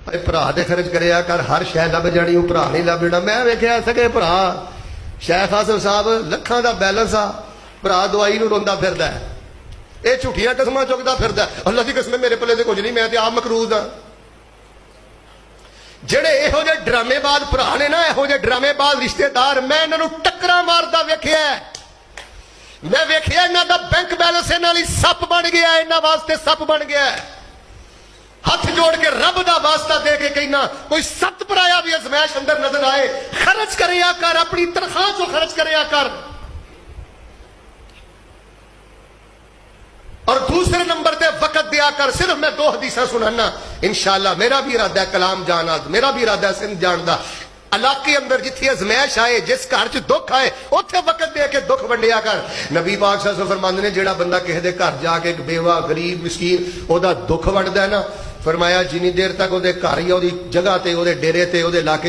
भरा ते खर्च करिया कर, हर शह लभ जानी, भरा नहीं लभना। मैं वेख्या सके भरा शेख हासन साहब लखां दा बैलेंस आ, भरा दवाई नूं रोंदा फिरदा है, ये झूठियां कस्मां चुकदा फिरदा है। अल्लाह दी कसम मेरे पल्ले ते कुछ नहीं, मैं ते आप मकरूज हाँ। जेड़े इहो जे ड्रामेबाज भरा ने ना, इहो जे ड्रामेबाज रिश्तेदार, मैं इन्हां नूं टक्करां मारदा वेख्या। मैं वेख्या इन्हां दा बैंक बैलेंस इन्हां लई सप बन गया, इन्हां वास्ते सप बन गया। हथ जोड़ के रब दा वास्ता दे के कहना, कोई सत पराया भी अजमैश अंदर नजर आए, खर्च करिया कर, अपनी तनख्वाह चो खर्च करिया कर। और दूसरे नंबर पे वक्त दिया कर। सिर्फ मैं 2 हदीसा सुनाना, इंशाअल्लाह मेरा भी इरादा है कलाम जाना, मेरा भी इरादा है सिंध जान दा। इलाके अंदर जिथे अजमैश आए, जिस घर च दुख आए, उत्थे वक्त दे के दुख वंडिया कर। नबी पाक सल्लल्लाहु अलैहि वसल्लम फरमांदे ने, जेड़ा बंदा किसी दे घर जाके एक बेवा गरीब मिसकीन ओदा दुख वंडदा है ना, फरमाया जिनी देर तक ओदे घर या ओदी जगह ते, ओदे डेरे ते, ओदे इलाके